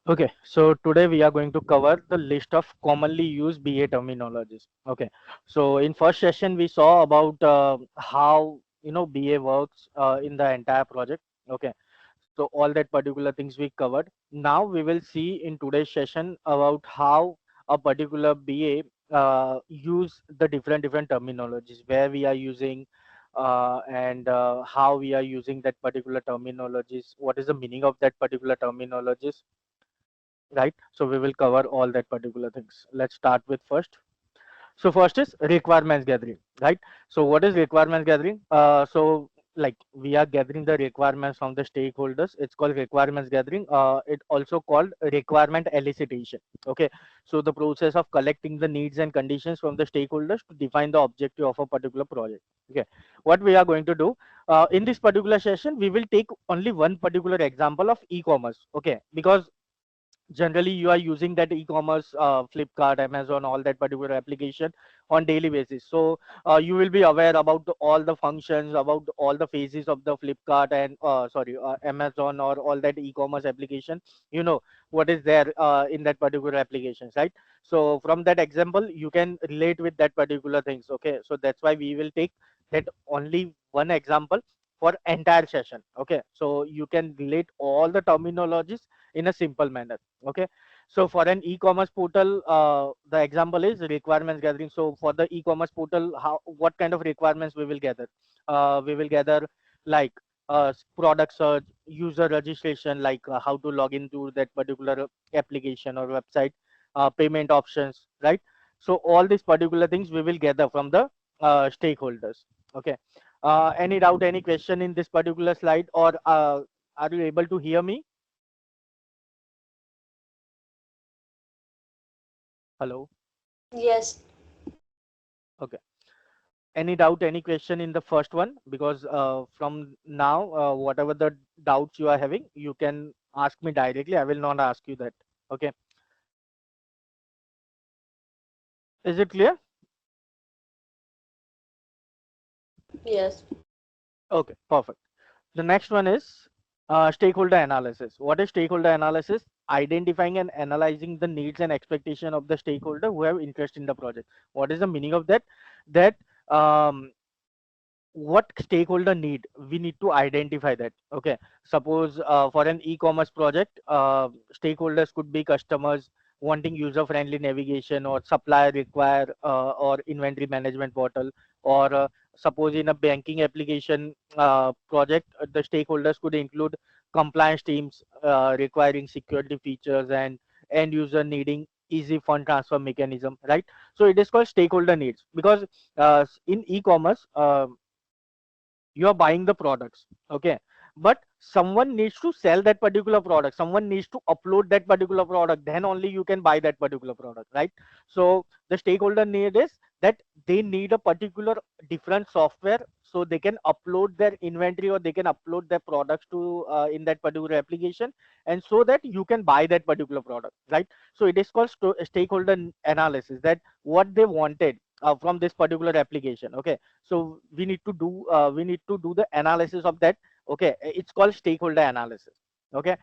Okay, so today we are going to cover the list of commonly used BA terminologies. Okay, so in first session we saw about how BA works in the entire project. Okay, so all that particular things we covered. Now we will see in today's session about how a particular BA use the different terminologies, where we are using and how we are using that particular terminologies, what is the meaning of that particular terminologies, right? So we will cover all that particular things. Let's start with first. So first is requirements gathering, right? So what is requirements gathering? So like we are gathering the requirements from the stakeholders. It's called requirements gathering. It also called requirement elicitation. Okay. So the process of collecting the needs and conditions from the stakeholders to define the objective of a particular project. Okay. What we are going to do in this particular session, we will take only one particular example of e-commerce. Okay. Because generally you are using that e-commerce, Flipkart, Amazon, all that particular application on daily basis. So you will be aware about all the functions, about all the phases of the Flipkart and Amazon or all that e-commerce application. You know what is there in that particular applications, right? So from that example you can relate with that particular things. Okay, so that's why we will take that only one example for entire session. Okay, so you can relate all the terminologies in a simple manner. Okay, so for an e-commerce portal, the example is requirements gathering. So for the e-commerce portal, how what kind of requirements we will gather? We will gather like product search, user registration, like how to log into that particular application or website, payment options, right? So all these particular things we will gather from the stakeholders. Okay, any doubt, any question in this particular slide, or are you able to hear me? Hello. Yes. Okay. Any doubt, any question in the first one? Because from now, whatever the doubts you are having, you can ask me directly. I will not ask you that. Okay. Is it clear? Yes. Okay, perfect. The next one is stakeholder analysis. What is stakeholder analysis? Identifying and analyzing the needs and expectation of the stakeholder who have interest in the project. What is the meaning of that? That what stakeholder need, we need to identify that. Okay, suppose for an e-commerce project, stakeholders could be customers wanting user friendly navigation, or supplier require or inventory management portal, or suppose in a banking application project, the stakeholders could include compliance teams requiring security features, and end user needing easy fund transfer mechanism, right? So it is called stakeholder needs, because in e-commerce, you are buying the products. Okay, but someone needs to sell that particular product, someone needs to upload that particular product, then only you can buy that particular product, right? So the stakeholder need is that they need a particular different software, so they can upload their inventory or they can upload their products to in that particular application, and so that you can buy that particular product, right? So it is called stakeholder analysis, that what they wanted from this particular application. Okay, so we need to do the analysis of that. Okay, it's called stakeholder analysis. Okay,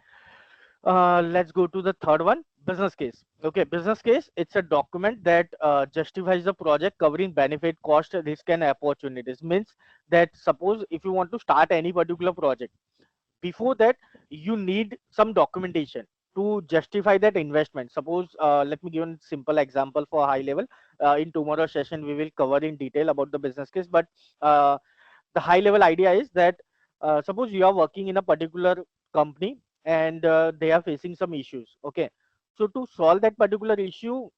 let's go to the third one, business case. Okay, business case, it's a document that justifies the project, covering benefit, cost, risk and opportunities. Means that suppose if you want to start any particular project, before that you need some documentation to justify that investment. Suppose let me give a simple example for high level. In tomorrow's session we will cover in detail about the business case, but uh, the high level idea is that suppose you are working in a particular company, and they are facing some issues. Okay, so to solve that particular issue,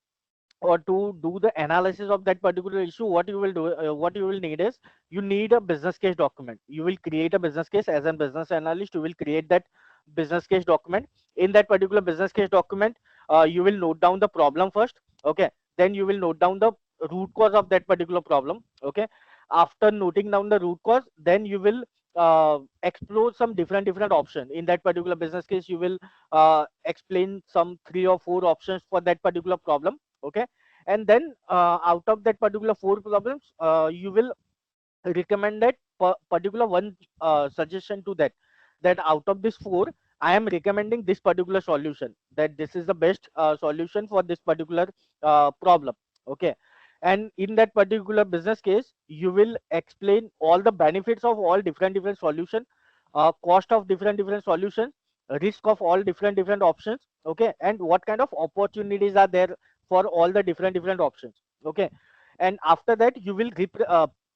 or to do the analysis of that particular issue, what you will do, what you will need is, you need a business case document. You will create a business case. As a business analyst, you will create that business case document. In that particular business case document, you will note down the problem first. Okay, then you will note down the root cause of that particular problem. Okay, after noting down the root cause, then you will explore some different option. In that particular business case, you will explain some 3 or 4 options for that particular problem. Okay, and then out of that particular 4 problems, you will recommend that particular one suggestion to that, that out of this 4, I am recommending this particular solution, that this is the best solution for this particular problem. Okay. And in that particular business case, you will explain all the benefits of all different solution, cost of different solutions, risk of all different options. Okay. And what kind of opportunities are there for all the different options. Okay. And after that, you will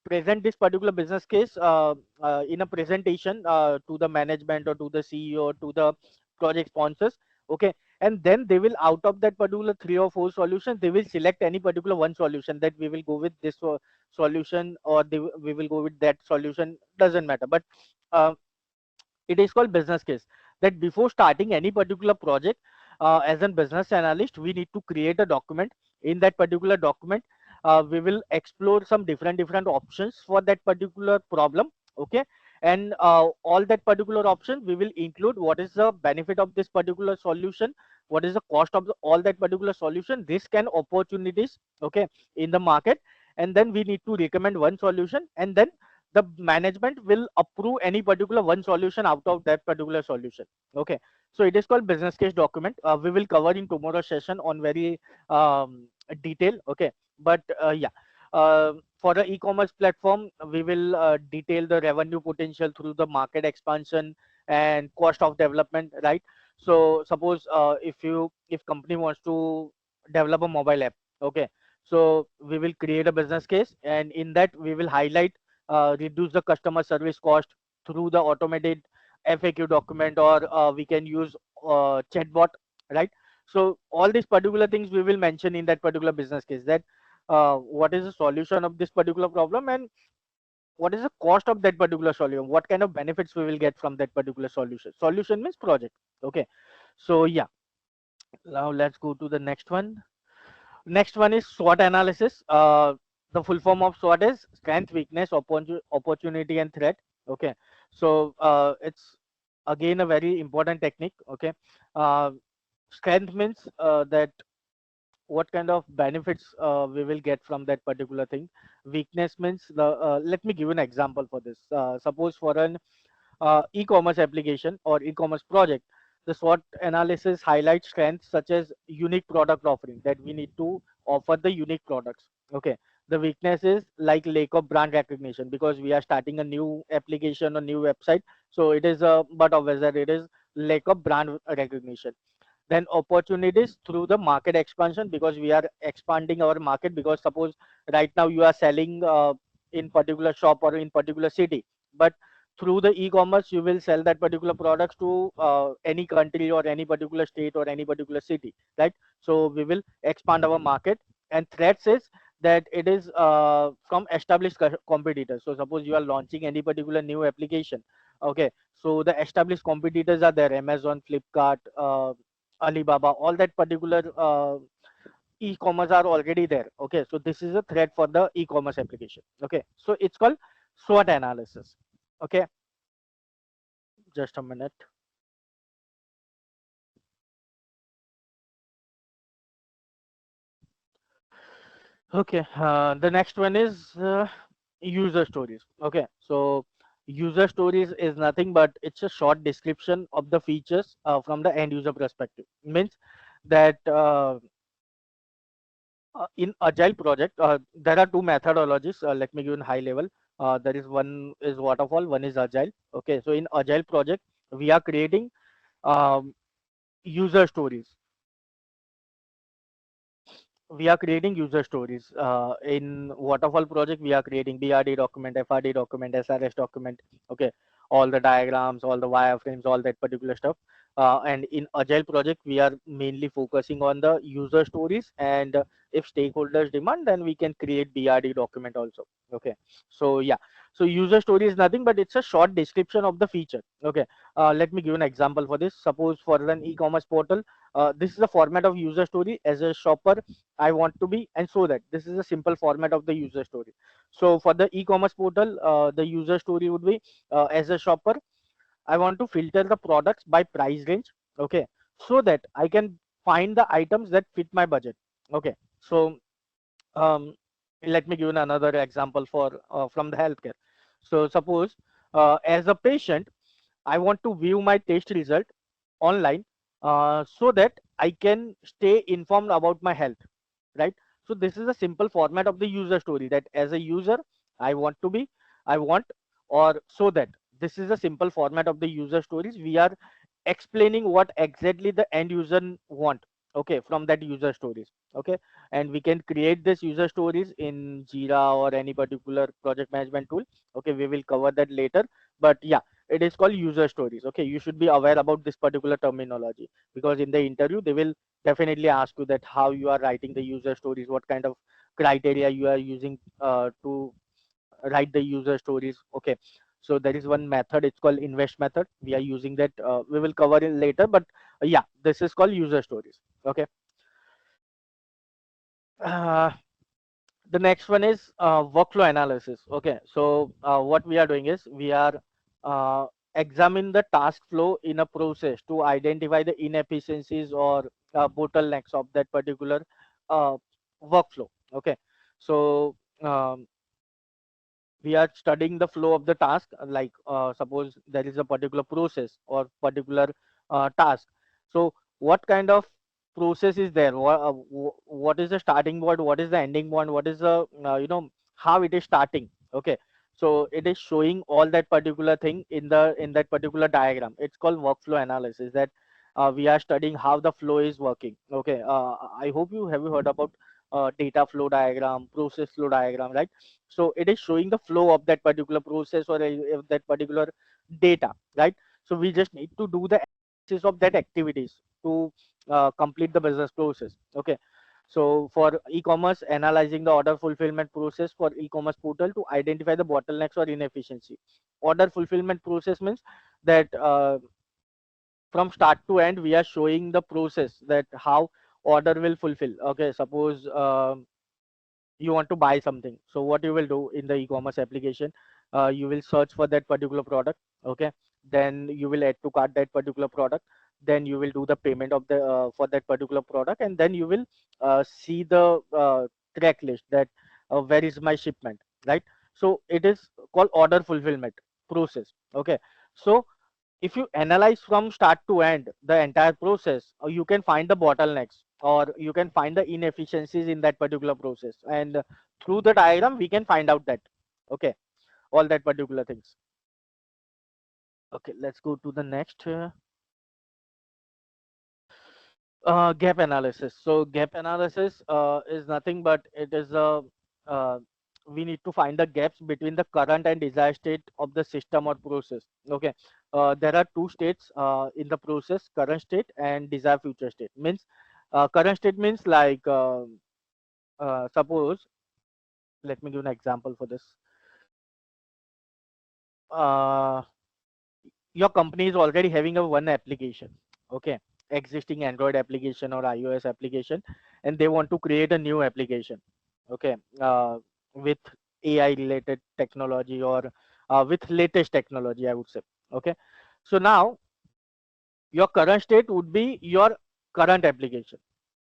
present this particular business case in a presentation to the management or to the CEO or to the project sponsors. Okay. And then they will, out of that particular 3 or 4 solutions, they will select any particular one solution, that we will go with this solution, or we will go with that solution, doesn't matter. But uh, it is called business case. That before starting any particular project, as a business analyst, we need to create a document. In that particular document, we will explore some different options for that particular problem. Okay. And all that particular option, we will include what is the benefit of this particular solution, what is the cost of all that particular solution, risk and opportunities, okay, in the market. And then we need to recommend one solution, and then the management will approve any particular one solution out of that particular solution. Okay. So it is called business case document. We will cover in tomorrow's session on very detail. Okay. But yeah, for the e-commerce platform, we will detail the revenue potential through the market expansion and cost of development, right? So suppose if company wants to develop a mobile app. Okay. So we will create a business case, and in that we will highlight reduce the customer service cost through the automated FAQ document, or we can use chatbot, right? So all these particular things we will mention in that particular business case, that what is the solution of this particular problem, and what is the cost of that particular solution, what kind of benefits we will get from that particular solution. Solution means project. Okay. So yeah, now let's go to the next one. Next one is SWOT analysis. The full form of SWOT is strength, weakness, opportunity, and threat. Okay. So it's again a very important technique. Okay. Uh, Strength means that what kind of benefits we will get from that particular thing. Weakness means the let me give an example for this. Suppose for an e-commerce application or e-commerce project, the SWOT analysis highlights strengths such as unique product offering, that we need to offer the unique products. Okay. The weakness is like lack of brand recognition, because we are starting a new application or new website. So it is a but of whether it is lack of brand recognition. Then opportunities through the market expansion, because we are expanding our market. Because suppose right now you are selling in particular shop or in particular city, but through the e-commerce you will sell that particular products to any country or any particular state or any particular city, right? So we will expand our market. And threats is that it is from established competitors. So suppose you are launching any particular new application. Okay. So the established competitors are there: Amazon, Flipkart, Alibaba, all that particular e-commerce are already there. Okay. So this is a threat for the e-commerce application. Okay. So it's called SWOT analysis. Okay. Just a minute. Okay. The next one is user stories. Okay. So user stories is nothing but it's a short description of the features from the end user perspective. Means that in agile project, there are two methodologies. Let me give you a high level. There is one is waterfall, one is agile. Okay. So in agile project, we are creating user stories. We are creating user stories. In waterfall project, we are creating BRD document, FRD document, SRS document. Okay. All the diagrams, all the wireframes, all that particular stuff. And in agile project, we are mainly focusing on the user stories. And if stakeholders demand, then we can create BRD document also. Okay. So yeah. So user story is nothing but it's a short description of the feature. Okay. Let me give an example for this. Suppose for an e-commerce portal, this is the format of user story. As a shopper, I want to be, and so that this is a simple format of the user story. So for the e-commerce portal, the user story would be, as a shopper, I want to filter the products by price range. Okay. So that I can find the items that fit my budget. Okay. So um, let me give you another example for from the healthcare. So suppose as a patient, I want to view my test result. online, so that I can stay informed about my health, right? So this is a simple format of the user story, that as a user I want to be, I want, or so that this is a simple format of the user stories. We are explaining what exactly the end user want, okay, from that user stories, okay. And we can create this user stories in Jira or any particular project management tool, okay. We will cover that later, but yeah, it is called user stories, okay. You should be aware about this particular terminology, because in the interview they will definitely ask you that how you are writing the user stories, what kind of criteria you are using to write the user stories, okay. So there is one method, it's called invest method. We are using that, we will cover it later, but yeah, this is called user stories, okay. uh, the next one is workflow analysis, okay. So what we are doing is we are uh, examine the task flow in a process to identify the inefficiencies or bottlenecks of that particular uh, workflow, okay. So we are studying the flow of the task, like suppose there is a particular process or particular task. So what kind of process is there, what is the starting point, what is the ending point, what is the how it is starting, okay. So it is showing all that particular thing in that particular diagram. It's called workflow analysis, that we are studying how the flow is working, okay. I hope you have heard about data flow diagram, process flow diagram, right? So it is showing the flow of that particular process or that particular data, right? So we just need to do the analysis of that activities to complete the business process, okay. So for e-commerce, analyzing the order fulfillment process for e-commerce portal to identify the bottlenecks or inefficiency. Order fulfillment process means that from start to end we are showing the process, that how order will fulfill, okay. Suppose you want to buy something, so what you will do in the e-commerce application, you will search for that particular product, okay. Then you will add to cart that particular product, then you will do the payment of the for that particular product, and then you will see the track list, that where is my shipment, right? So it is called order fulfillment process, okay. So if you analyze from start to end the entire process, you can find the bottlenecks or you can find the inefficiencies in that particular process, and through the diagram we can find out that, okay, all that particular things. Okay, let's go to the next. Gap analysis. So gap analysis is nothing but it is a uh, we need to find the gaps between the current and desired state of the system or process. Okay, there are two states in the process: current state and desired future state. Means current state means like suppose, let me give an example for this. Uh, your company is already having a one application, okay, existing Android application or iOS application, and they want to create a new application, okay, with AI related technology or with latest technology, I would say, okay. So now your current state would be your current application,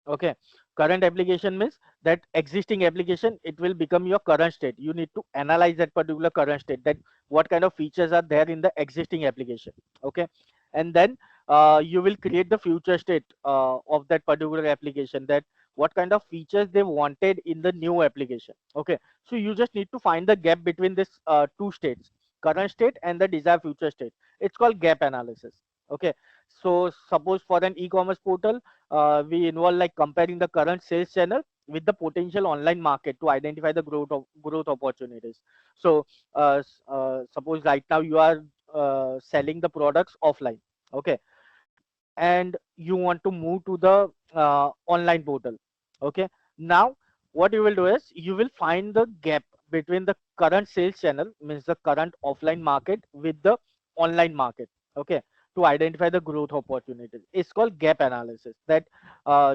okay. Current application means that existing application, it will become your current state. You need to analyze that particular current state, that what kind of features are there in the existing application, okay. And then you will create the future state of that particular application, that what kind of features they wanted in the new application, okay. So you just need to find the gap between this two states, current state and the desired future state. It's called gap analysis, okay. So suppose for an e-commerce portal, we involve like comparing the current sales channel with the potential online market to identify the growth opportunities. So suppose right now you are selling the products offline, okay, and you want to move to the online portal, okay. Now what you will do is you will find the gap between the current sales channel, means the current offline market, with the online market, okay, to identify the growth opportunities. It's called gap analysis, that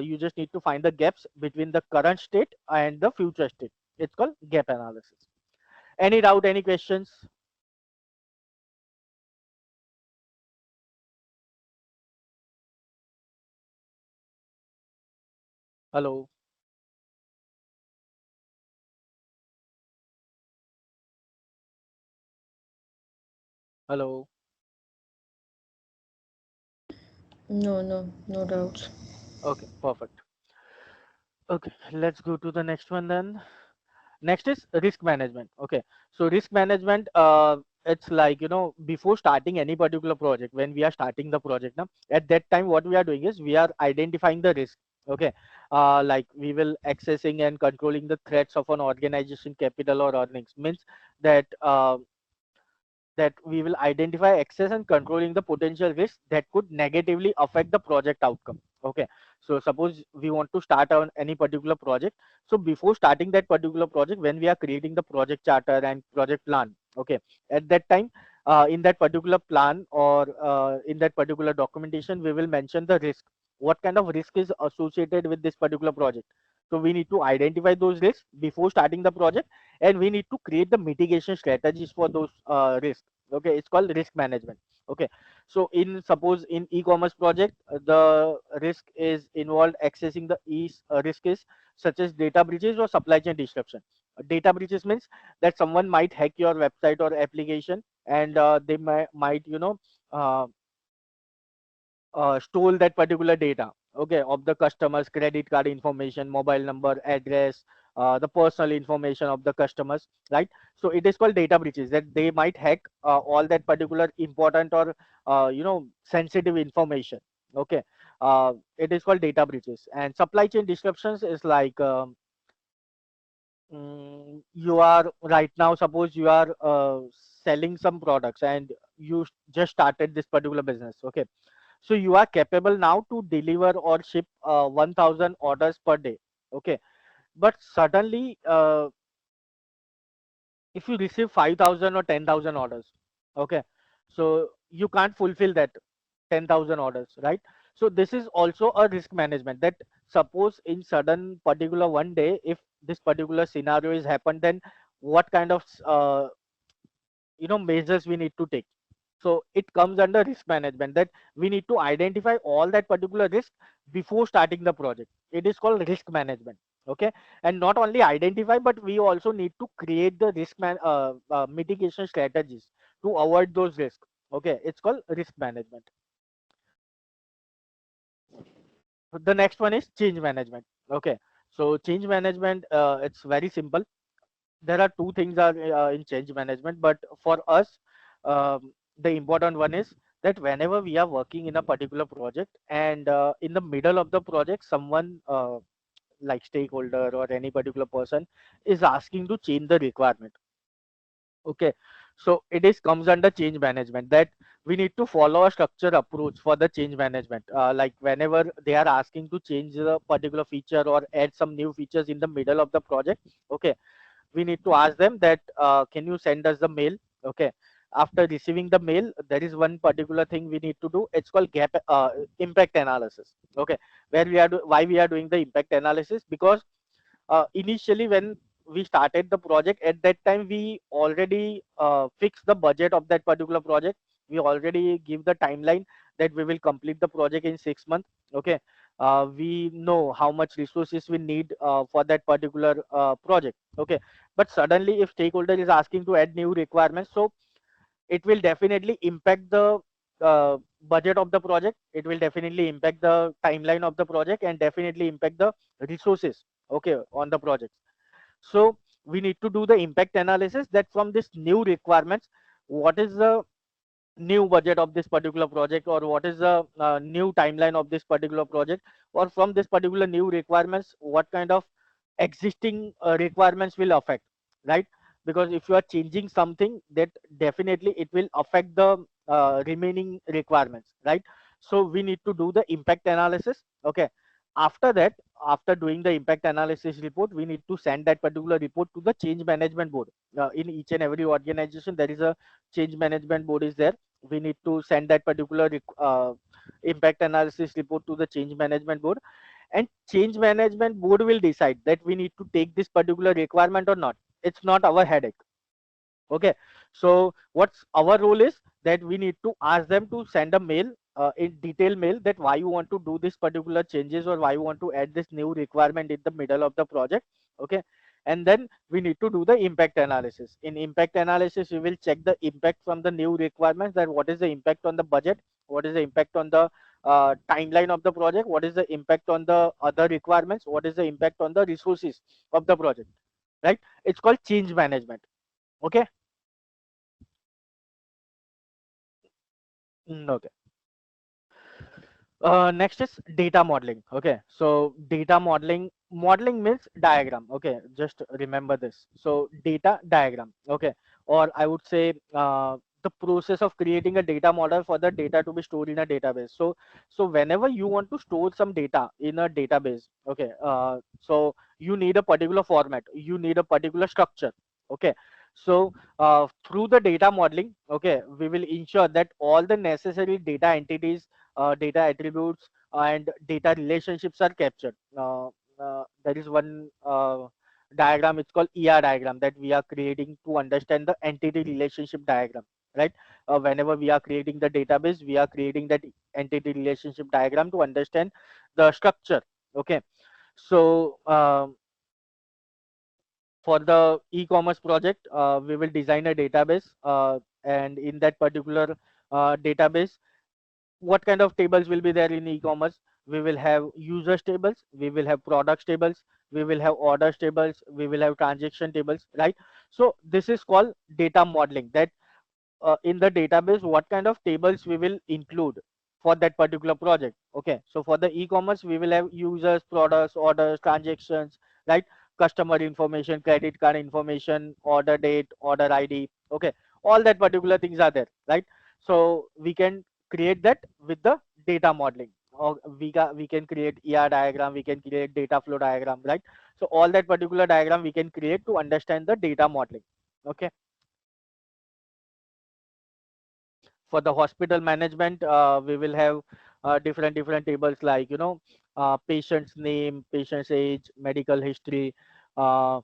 you just need to find the gaps between the current state and the future state. It's called gap analysis. Any doubt, any questions? Hello, hello, No, no, no doubts. Okay, perfect. Okay, let's go to the next one then. Next is risk management. Okay, so risk management, it's like, before starting any particular project, when we are starting the project now, at that time what we are doing is we are identifying the risk. Okay, like we will accessing and controlling the threats of an organization capital or earnings, means that we will identify access and controlling the potential risks that could negatively affect the project outcome. Okay, so suppose we want to start on any particular project. So before starting that particular project, when we are creating the project charter and project plan, okay, at that time, in that particular plan or in that particular documentation, we will mention the risk, what kind of risk is associated with this particular project. So we need to identify those risks before starting the project, and we need to create the mitigation strategies for those risks. Okay, it's called risk management. Okay, so in suppose in e-commerce project, the risk is involved accessing the risk is such as data breaches or supply chain disruption. Data breaches means that someone might hack your website or application, and they might uh, stole that particular data, okay, of the customer's credit card information, mobile number, address, the personal information of the customers, right? So it is called data breaches, that they might hack all that particular important or sensitive information. Okay, it is called data breaches. And supply chain disruptions is like, you are right now, suppose you are selling some products and you just started this particular business. Okay, so you are capable now to deliver or ship 1000 orders per day. Okay, but suddenly, if you receive 5000 or 10,000 orders, okay, so you can't fulfill that 10,000 orders, right? So this is also a risk management, that suppose in sudden particular one day, if this particular scenario is happened, then what kind of measures we need to take. So it comes under risk management, that we need to identify all that particular risk before starting the project. It is called risk management. Okay, and not only identify, but we also need to create the mitigation strategies to avoid those risks. Okay, it's called risk management. The next one is change management. Okay, so change management, it's very simple. There are two things are in change management, but for us, the important one is that whenever we are working in a particular project, and in the middle of the project, someone like stakeholder or any particular person is asking to change the requirement. Okay, so it is comes under change management, that we need to follow a structured approach for the change management. Like whenever they are asking to change a particular feature or add some new features in the middle of the project, okay, we need to ask them that, can you send us the mail. Okay, after receiving the mail, there is one particular thing we need to do. It's called gap impact analysis. Okay, where why we are doing the impact analysis, because initially when we started the project, at that time we already fixed the budget of that particular project. We already give the timeline that we will complete the project in 6 months. Okay, we know how much resources we need for that particular project. Okay, but suddenly if stakeholder is asking to add new requirements, so it will definitely impact the budget of the project. It will definitely impact the timeline of the project, and definitely impact the resources, okay, on the project. So we need to do the impact analysis, that from this new requirements, what is the new budget of this particular project, or what is the new timeline of this particular project, or from this particular new requirements, what kind of existing requirements will affect, right? Because if you are changing something, that definitely it will affect the remaining requirements, right? So we need to do the impact analysis. Okay, after that, after doing the impact analysis report, we need to send that particular report to the change management board. In each and every organization, there is a change management board is there. We need to send that particular impact analysis report to the change management board, and change management board will decide that we need to take this particular requirement or not. It's not our headache. Okay, so what's our role is that we need to ask them to send a mail, in detail mail, that why you want to do this particular changes, or why you want to add this new requirement in the middle of the project. Okay, and then we need to do the impact analysis. In impact analysis, we will check the impact from the new requirements, that what is the impact on the budget, what is the impact on the timeline of the project, what is the impact on the other requirements, what is the impact on the resources of the project, right? It's called change management. Okay. Okay. Next is data modeling. Okay, so data modeling means diagram. Okay, just remember this. So data diagram. Okay, or I would say the process of creating a data model for the data to be stored in a database. So whenever you want to store some data in a database, okay, so you need a particular format, you need a particular structure. Okay, so through the data modeling, okay, we will ensure that all the necessary data entities, data attributes, and data relationships are captured. There is one diagram, it's called ER diagram, that we are creating to understand the entity relationship diagram, right? Whenever we are creating the database, we are creating that entity relationship diagram to understand the structure. Okay, so for the e-commerce project, we will design a database, and in that particular database, what kind of tables will be there in e-commerce? We will have users tables, we will have products tables, we will have orders tables, we will have transaction tables, right? So this is called data modeling, that in the database what kind of tables we will include for that particular project. Okay, so for the e-commerce we will have users, products, orders, transactions, right? Customer information, credit card information, order date, order ID. Okay, all that particular things are there, right? So we can create that with the data modeling, or we can create diagram, we can create data flow diagram, right? So all that particular diagram we can create to understand the data modeling. Okay. For the hospital management, we will have different tables, like patient's name, patient's age, medical history. uh,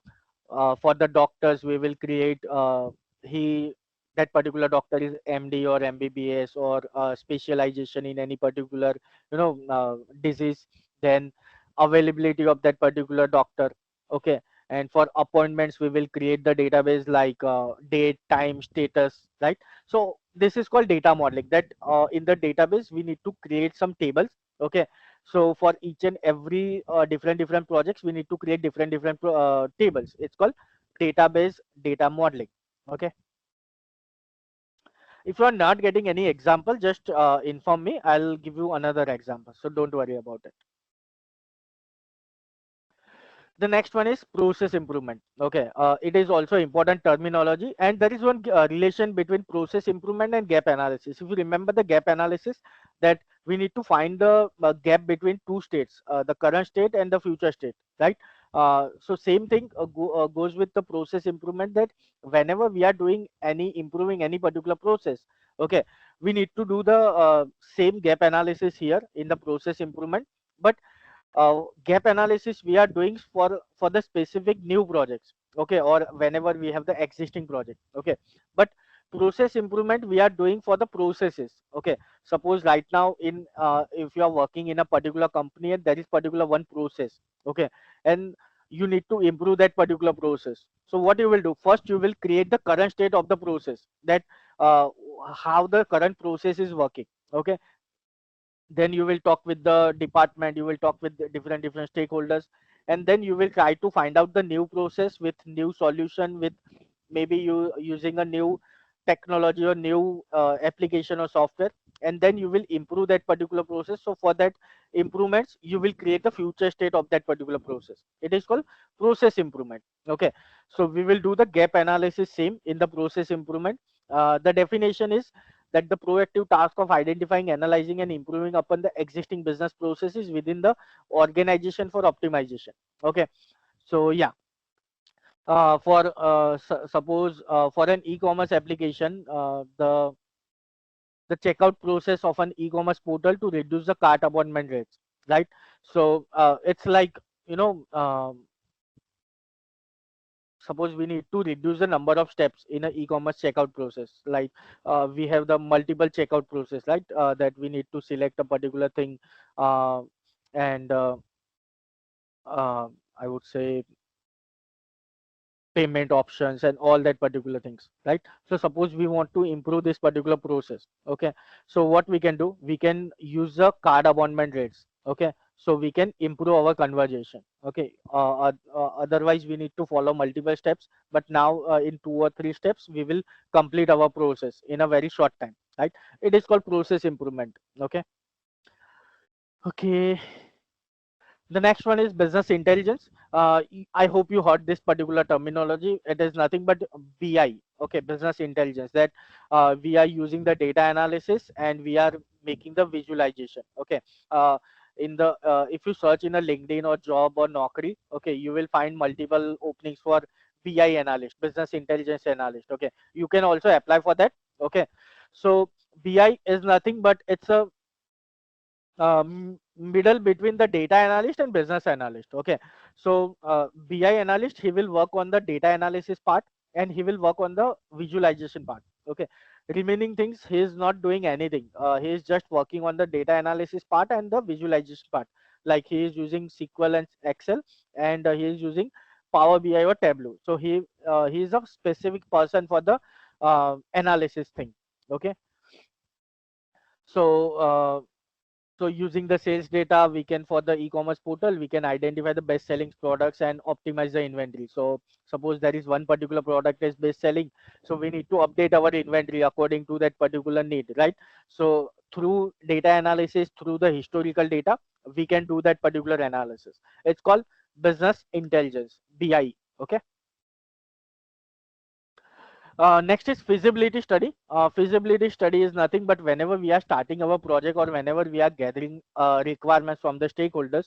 for the doctors, we will create he that particular doctor is MD or MBBS, or specialization in any particular disease. Then availability of that particular doctor. Okay, and for appointments we will create the database, like date, time, status, right? So this is called data modeling, that in the database we need to create some tables. Okay, so for each and every different projects, we need to create different tables. It's called database data modeling. Okay, if you are not getting any example, just inform me, I'll give you another example, so don't worry about it. The next one is process improvement. Okay, it is also important terminology, and there is one relation between process improvement and gap analysis. If you remember the gap analysis, that we need to find the gap between two states, the current state and the future state, right? So same thing goes with the process improvement, that whenever we are doing any improving any particular process, okay, we need to do the same gap analysis here in the process improvement. But gap analysis we are doing for the specific new projects, okay, or whenever we have the existing project. Okay, but process improvement we are doing for the processes. Okay, suppose right now, in if you are working in a particular company and there is particular one process, okay, and you need to improve that particular process. So what you will do, first you will create the current state of the process, that uh, how the current process is working. Okay, then you will talk with the department, you will talk with the different stakeholders, and then you will try to find out the new process with new solution, with maybe you using a new technology or new application or software, and then you will improve that particular process. So for that improvements, you will create the future state of that particular process. It is called process improvement. Okay, so we will do the gap analysis same in the process improvement. The definition is that the proactive task of identifying, analyzing, and improving upon the existing business processes within the organization for optimization. Okay, so yeah, for suppose for an e-commerce application, the checkout process of an e-commerce portal to reduce the cart abandonment rates, right? So it's like, you know um, suppose we need to reduce the number of steps in an e-commerce checkout process, like we have the multiple checkout process, right? That we need to select a particular thing, uh, and I would say payment options and all that particular things, right? So suppose we want to improve this particular process, okay, so what we can do, we can use the card abandonment rates, okay, so we can improve our conversation, okay. Otherwise we need to follow multiple steps, but now in 2 or 3 steps we will complete our process in a very short time, right? It is called process improvement, okay. Okay, the next one is business intelligence. I hope you heard this particular terminology. It is nothing but BI, okay, business intelligence. That we are using the data analysis and we are making the visualization, okay. In the if you search in a LinkedIn or job or Naukri, okay, you will find multiple openings for BI analyst, business intelligence analyst, okay. You can also apply for that, okay. So BI is nothing but it's a middle between the data analyst and business analyst, okay. So BI analyst, he will work on the data analysis part and he will work on the visualization part, okay. Remaining things he is not doing anything, he is just working on the data analysis part and the visualization part, like he is using SQL and Excel, and he is using Power BI or Tableau. So he is a specific person for the analysis thing, okay. So so using the sales data, we can, for the e-commerce portal, we can identify the best selling products and optimize the inventory. So suppose there is one particular product is best selling, so we need to update our inventory according to that particular need, right? So through data analysis, through the historical data, we can do that particular analysis. It's called business intelligence, BI, okay. Next is feasibility study. Feasibility study is nothing but whenever we are starting our project or whenever we are gathering requirements from the stakeholders,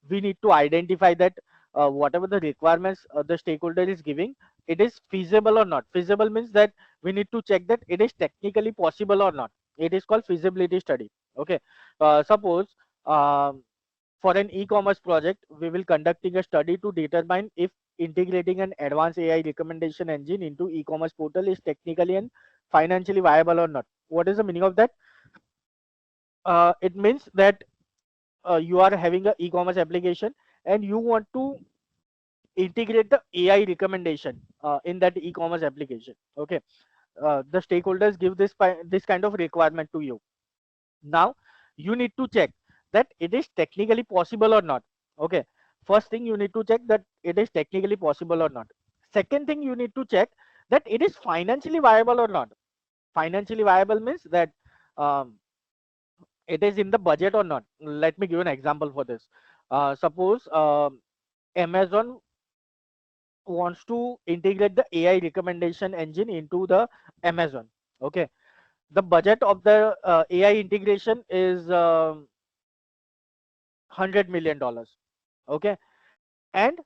we need to identify that whatever the requirements the stakeholder is giving, it is feasible or not. Feasible means that we need to check that it is technically possible or not. It is called feasibility study. Okay. Suppose for an e-commerce project, we will conducting a study to determine if integrating an advanced AI recommendation engine into e-commerce portal is technically and financially viable or not. What is the meaning of that? It means that you are having a e-commerce application and you want to integrate the AI recommendation in that e-commerce application. Okay, the stakeholders give this kind of requirement to you. Now you need to check that it is technically possible or not, okay. First thing, you need to check that it is technically possible or not. Second thing, you need to check that it is financially viable or not. Financially viable means that um, it is in the budget or not. Let me give an example for this. Suppose Amazon wants to integrate the AI recommendation engine into the Amazon, okay. The budget of the AI integration is $100 million, okay. And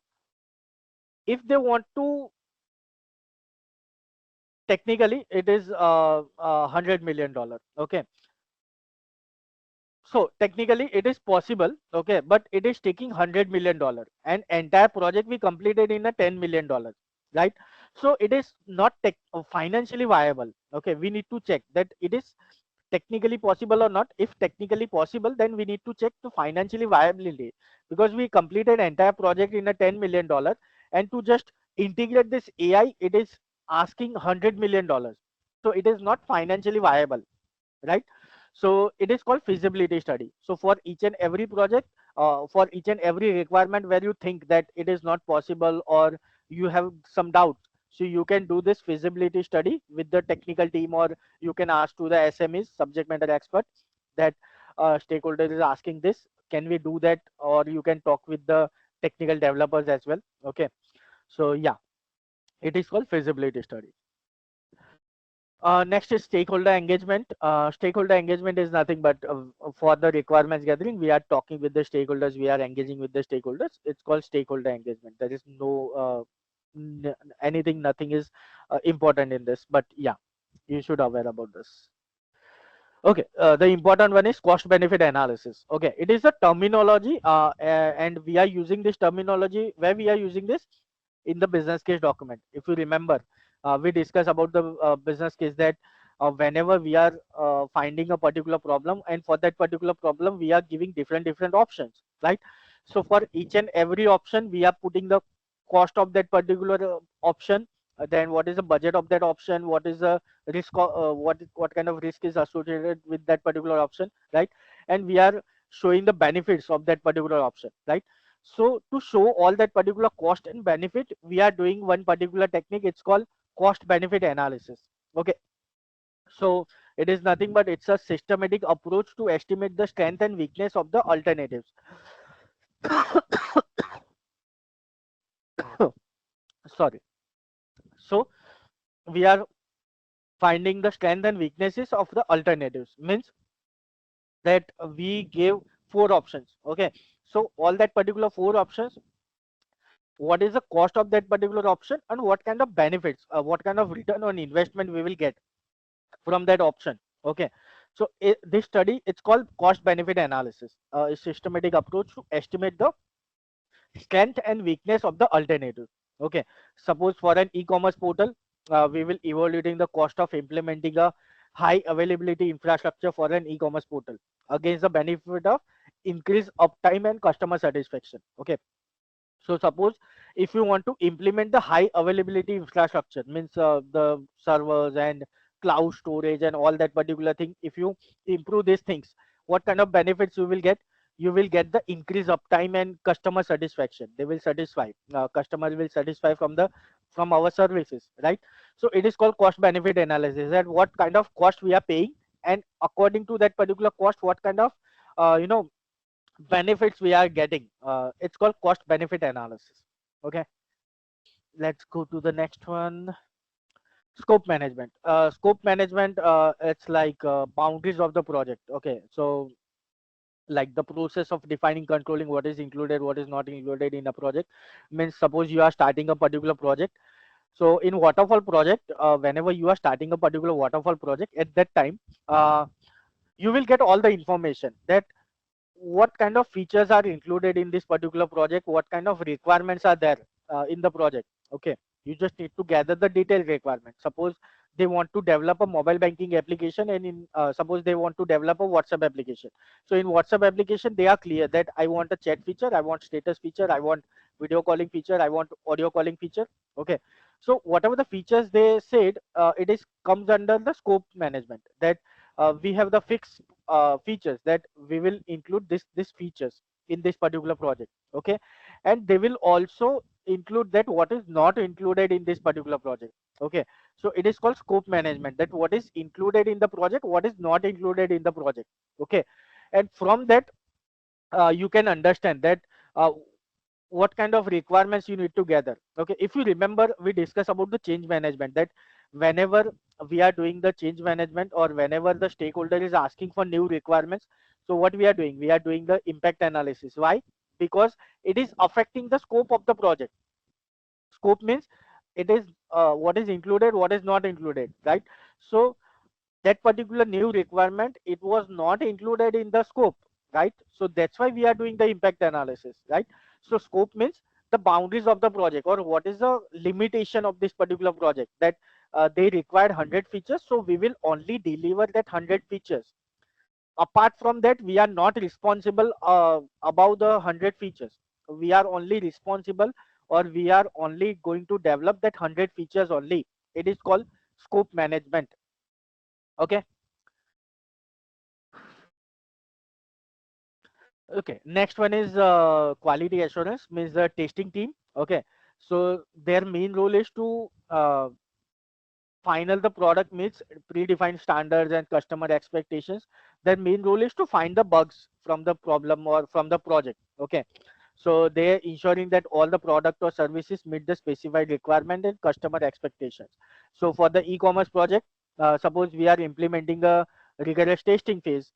if they want to, technically it is $100 million, okay. So technically it is possible, okay, but it is taking $100 million, and entire project we completed in a $10 million, right? So it is not financially viable, okay. We need to check that it is technically possible or not. If technically possible, then we need to check the financially viability, because we completed entire project in a $10 million, and to just integrate this AI, it is asking $100 million. So it is not financially viable, right? So it is called feasibility study. So for each and every project, for each and every requirement where you think that it is not possible or you have some doubt, so you can do this feasibility study with the technical team, or you can ask to the SMEs, subject matter expert, that stakeholder is asking this, can we do that? Or you can talk with the technical developers as well, okay. So yeah, it is called feasibility study. Next is stakeholder engagement. Stakeholder engagement is nothing but for the requirements gathering, we are talking with the stakeholders, we are engaging with the stakeholders. It's called stakeholder engagement. There is no anything, nothing is important in this, but yeah, you should aware about this. Okay, the important one is cost benefit analysis. Okay, it is a terminology, and we are using this terminology where we are using this in the business case document. If you remember, we discussed about the business case, that whenever we are finding a particular problem, and for that particular problem we are giving different options, right? So for each and every option we are putting the cost of that particular option, then what is the budget of that option, what is the risk, what kind of risk is associated with that particular option, right? And we are showing the benefits of that particular option, right? So to show all that particular cost and benefit, we are doing one particular technique. It's called cost benefit analysis. Okay, so it is nothing but it's a systematic approach to estimate the strength and weakness of the alternatives. Sorry. So we are finding the strength and weaknesses of the alternatives. Means that we gave four options. Okay. So all that particular four options, what is the cost of that particular option and what kind of benefits, what kind of return on investment we will get from that option. Okay. So this study, it's called cost benefit analysis, a systematic approach to estimate the strength and weakness of the alternative. Okay, suppose for an e-commerce portal, we will evaluating the cost of implementing a high availability infrastructure for an e-commerce portal against the benefit of increased uptime and customer satisfaction. Okay, so suppose if you want to implement the high availability infrastructure, means the servers and cloud storage and all that particular thing, if you improve these things, what kind of benefits you will get? You will get the increased uptime and customer satisfaction. They will satisfy, customers will satisfy from our services, right? So it is called cost benefit analysis, that what kind of cost we are paying, and according to that particular cost, what kind of you know benefits we are getting. It's called cost benefit analysis. Okay, let's go to the next one. Scope management. Scope management, it's like boundaries of the project. Okay, so like the process of defining, controlling what is included, what is not included in a project. Means suppose you are starting a particular project. So in waterfall project, whenever you are starting a particular waterfall project, at that time, uh, you will get all the information that what kind of features are included in this particular project, what kind of requirements are there in the project. Okay, you just need to gather the detailed requirement. Suppose they want to develop a mobile banking application, and in suppose they want to develop a WhatsApp application. So in WhatsApp application, they are clear that I want a chat feature, I want status feature, I want video calling feature, I want audio calling feature. Okay, so whatever the features they said, it is comes under the scope management, that we have the fixed features that we will include this features in this particular project. Okay, and they will also include that what is not included in this particular project. Okay, so it is called scope management, that what is included in the project, what is not included in the project. Okay, and from that, you can understand that uh, what kind of requirements you need to gather. Okay, if you remember, we discussed about the change management, that whenever we are doing the change management, or whenever the stakeholder is asking for new requirements, so what we are doing, we are doing the impact analysis. Why? Because it is affecting the scope of the project. Scope means it is what is included, what is not included, right? So that particular new requirement, it was not included in the scope, right? So that's why we are doing the impact analysis, right? So scope means the boundaries of the project, or what is the limitation of this particular project, that they required 100 features, so we will only deliver that 100 features. Apart from that, we are not responsible about the 100 features. We are only responsible, or we are only going to develop that 100 features only. It is called scope management. Okay. Okay, next one is quality assurance, means the testing team. Okay, so their main role is to final the product meets predefined standards and customer expectations. Their main role is to find the bugs from the problem or from the project. Okay, so they're ensuring that all the product or services meet the specified requirement and customer expectations. So for the e-commerce project, suppose we are implementing a rigorous testing phase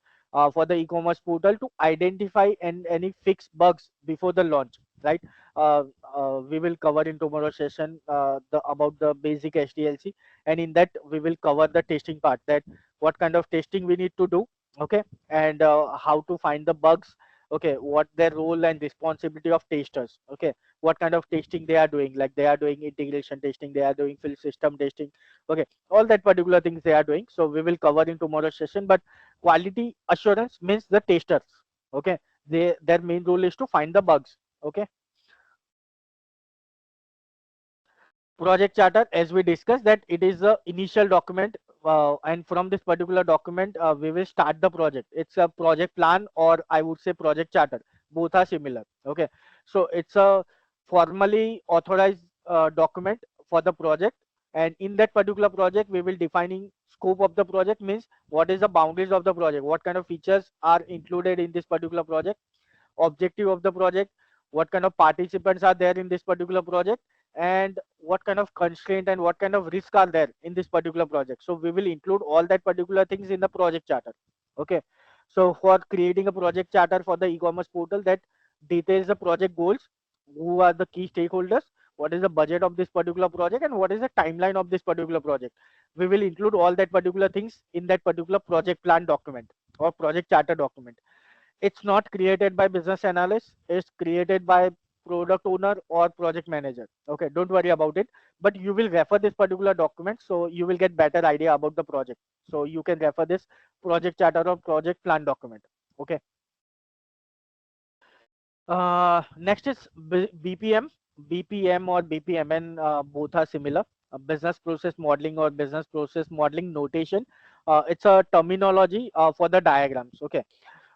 for the e-commerce portal to identify and any fix bugs before the launch, right? uh, we will cover in tomorrow session about the basic HDLC, and in that we will cover the testing part, that what kind of testing we need to do. Okay, and how to find the bugs. Okay, what their role and responsibility of testers. Okay, what kind of testing they are doing, like they are doing integration testing, they are doing field system testing. Okay, all that particular things they are doing, so we will cover in tomorrow session. But quality assurance means the testers. Okay, their main role is to find the bugs. Okay, Project charter, as we discussed, that it is the initial document, and from this particular document we will start the project. It's a project plan, or I would say project charter, both are similar. Okay, so it's a formally authorized document for the project, and in that particular project we will defining scope of the project, means what is the boundaries of the project, what kind of features are included in this particular project, objective of the project, what kind of participants are there in this particular project, and what kind of constraint and what kind of risk are there in this particular project. So we will include all that particular things in the project charter. Okay, so for creating a project charter for the e-commerce portal, that details the project goals, who are the key stakeholders, what is the budget of this particular project, and what is the timeline of this particular project. We will include all that particular things in that particular project plan document or project charter document. It's not created by business analyst, it's created by product owner or project manager. Okay, don't worry about it, but you will refer this particular document, so you will get better idea about the project. So you can refer this project charter or project plan document. Okay, next is BPM. BPM or BPMN, both are similar. Business process modeling or business process modeling notation. It's a terminology for the diagrams. Okay,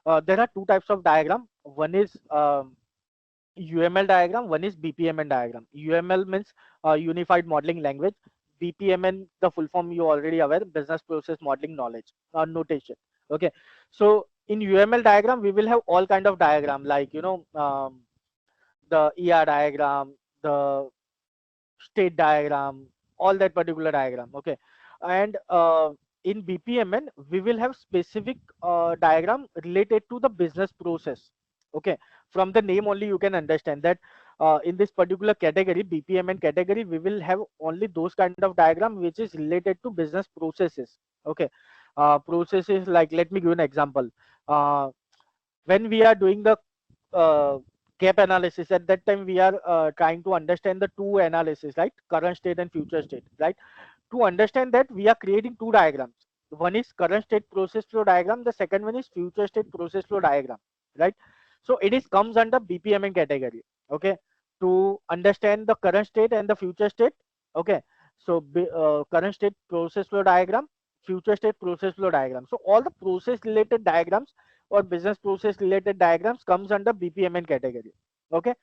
there are two types of diagram. One is UML diagram, one is BPMN diagram. UML means Unified Modeling Language. BPMN, the full form you already aware, Business Process Modeling Knowledge Notation. Okay, so in UML diagram we will have all kind of diagram, like the ER diagram, the state diagram, all that particular diagram. Okay, and in BPMN we will have specific diagram related to the business process. Okay, from the name only you can understand that in this particular category, BPMN category, we will have only those kind of diagram which is related to business processes. Okay, processes, like, let me give you an example. uh, when we are doing the uh, gap analysis, at that time we are trying to understand the two analysis, right, current state and future state, right. To understand that, we are creating two diagrams. One is current state process flow diagram, the second one is future state process flow diagram, right. So it is comes under BPMN category. Okay, to understand the current state and the future state. Okay, so current state process flow diagram, future state process flow diagram. So all the process related diagrams or business process related diagrams comes under BPMN category. Okay,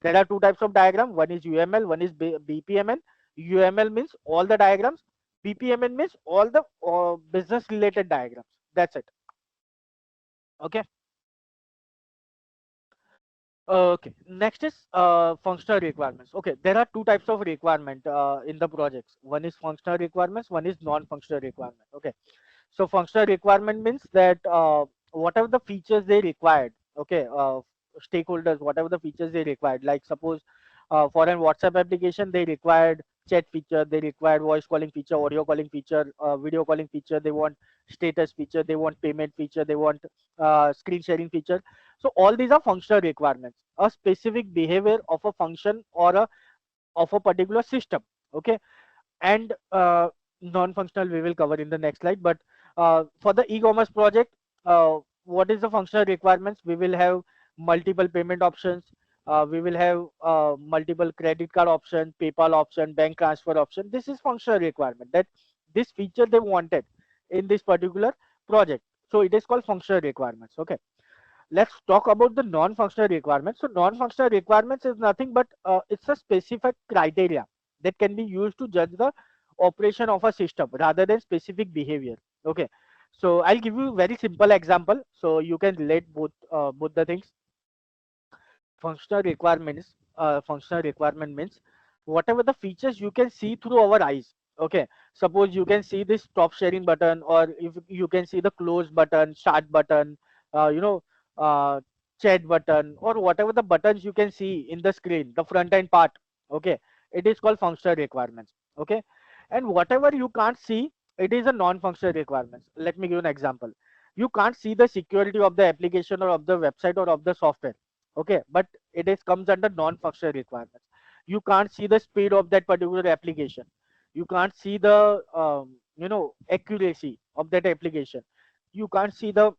there are two types of diagram. One is UML, one is BPMN. UML means all the diagrams. BPMN means all the business related diagrams. That's it. Okay. Okay. Next is functional requirements. Okay, there are two types of requirement in the projects. One is functional requirements, one is non-functional requirement. Okay. So functional requirement means that whatever the features they required, okay, stakeholders, whatever the features they required, like suppose for an WhatsApp application, they required chat feature, they required voice calling feature, audio calling feature, video calling feature, they want status feature, they want payment feature, they want screen sharing feature. So all these are functional requirements, a specific behavior of a function or a of a particular system. Okay, and non-functional we will cover in the next slide. But for the e-commerce project, what is the functional requirements? We will have multiple payment options, we will have multiple credit card option, PayPal option, bank transfer option. This is functional requirement, that this feature they wanted in this particular project, so it is called functional requirements. Okay, let's talk about the non-functional requirements. So non-functional requirements is nothing but it's a specific criteria that can be used to judge the operation of a system rather than specific behavior. Okay, so I'll give you a very simple example so you can relate both the things. Functional requirement means whatever the features you can see through our eyes. Okay, suppose you can see this stop sharing button, or if you can see the close button, start button, uh, you know uh, chat button, or whatever the buttons you can see in the screen, the front end part. Okay, it is called functional requirements. Okay, and whatever you can't see, it is a non-functional requirements. Let me give you an example. You can't see the security of the application or of the website or of the software. Okay, but it is comes under non-functional requirements. You can't see the speed of that particular application, you can't see the accuracy of that application, you can't see the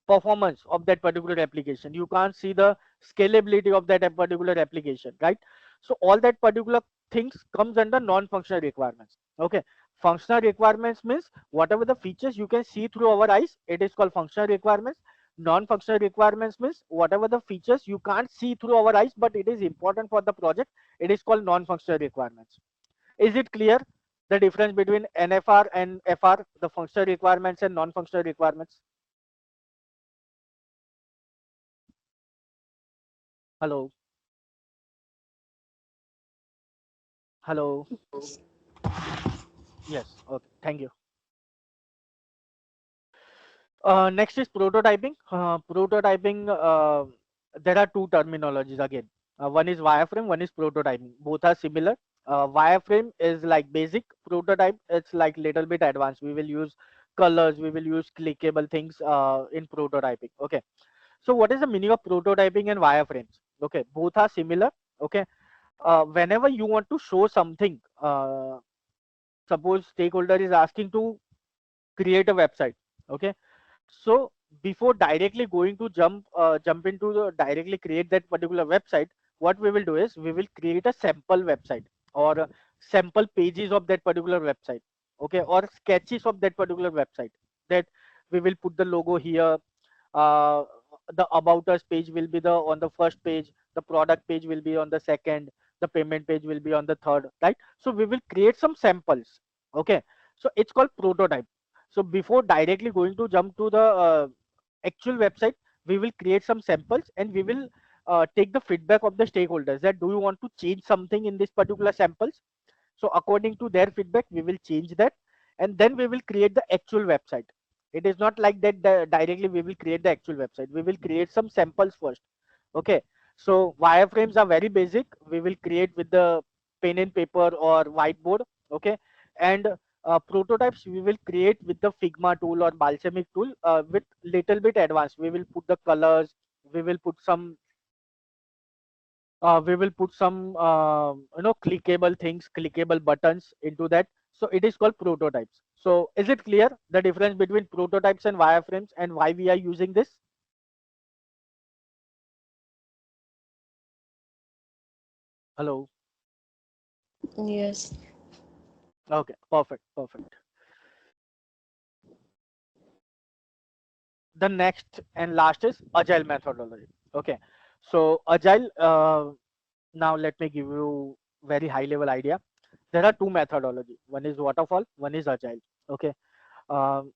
performance of that particular application, you can't see the scalability of that particular application, right. So all that particular things comes under non-functional requirements. Okay, functional requirements means whatever the features you can see through our eyes, it is called functional requirements. Non-functional requirements means whatever the features you can't see through our eyes, but it is important for the project, it is called non-functional requirements. Is it clear the difference between NFR and FR, the functional requirements and non-functional requirements? Hello, hello. Yes, okay, thank you. Next is prototyping. Prototyping, there are two terminologies again. One is wireframe, one is prototyping. Both are similar. Wireframe is like basic. Prototype, it's like little bit advanced. We will use colors, we will use clickable things in prototyping. Okay. So what is the meaning of prototyping and wireframes? Okay, both are similar. Okay. Whenever you want to show something, suppose stakeholder is asking to create a website. Okay, so before directly going to jump into the directly create that particular website, what we will do is we will create a sample website or sample pages of that particular website. Okay, or sketches of that particular website, that we will put the logo here. uh, the about us page will be the on the first page, the product page will be on the second, the payment page will be on the third, right? So we will create some samples. Okay, so it's called prototype. So before directly going to jump to the actual website, we will create some samples and we will take the feedback of the stakeholders, that do you want to change something in this particular samples. So according to their feedback, we will change that, and then we will create the actual website. It is not like that directly we will create the actual website. We will create some samples first. Okay. So wireframes are very basic. We will create with the pen and paper or whiteboard. Okay. And prototypes we will create with the Figma tool or Balsamic tool with little bit advanced. We will put the colors. We will put some clickable things, clickable buttons into that. So it is called prototypes. So is it clear the difference between prototypes and wireframes and why we are using this? Hello. Yes. Okay, perfect, perfect. The next and last is agile methodology. Okay, so agile, now let me give you very high level idea. There are two methodology, one is waterfall, one is agile. Okay. um,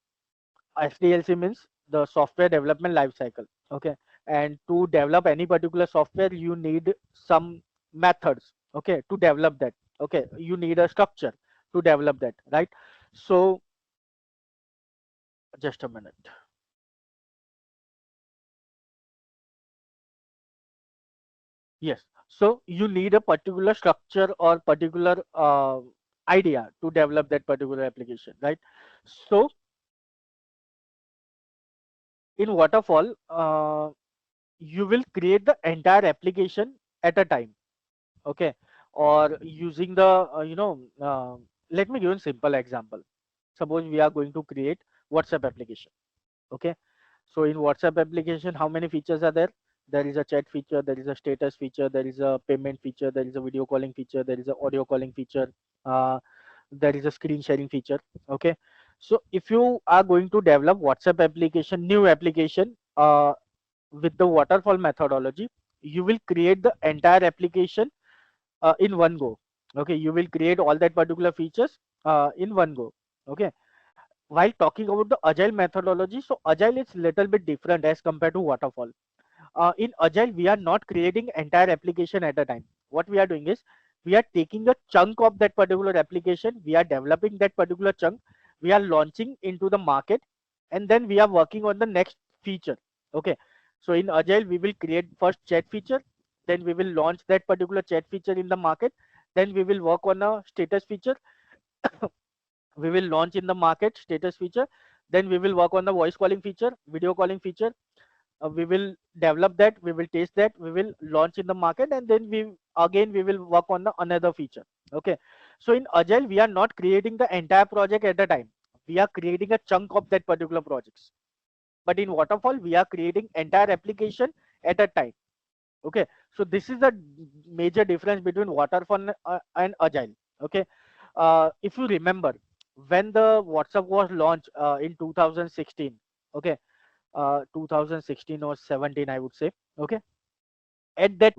SDLC means the software development life cycle. Okay, and to develop any particular software, you need some methods. Okay, to develop that. Okay, you need a structure to develop that, right? So just a minute. Yes. So you need a particular structure or particular idea to develop that particular application, right? So in waterfall, you will create the entire application at a time. Okay, or using the let me give you a simple example. Suppose we are going to create WhatsApp application. Okay, so in WhatsApp application, how many features are there? There is a chat feature, there is a status feature, there is a payment feature, there is a video calling feature, there is a audio calling feature, uh, there is a screen sharing feature. Okay, so if you are going to develop WhatsApp application, new application, with the waterfall methodology, you will create the entire application in one go. Okay, you will create all that particular features in one go. Okay, while talking about the agile methodology, so agile is little bit different as compared to waterfall. In agile, we are not creating entire application at a time. What we are doing is we are taking a chunk of that particular application, we are developing that particular chunk, we are launching into the market, and then we are working on the next feature. Okay, so in agile, we will create first chat feature, then we will launch that particular chat feature in the market, then we will work on a status feature. We will launch in the market status feature, then we will work on the voice calling feature, video calling feature. We will develop that, we will test that, we will launch in the market, and then we will work on the another feature. Okay, so in agile, we are not creating the entire project at a time, we are creating a chunk of that particular projects. But in waterfall, we are creating entire application at a time. Okay, so this is the major difference between waterfall and agile. Okay, if you remember when the WhatsApp was launched in 2016. Okay, 2016 or 17, I would say. Okay, at that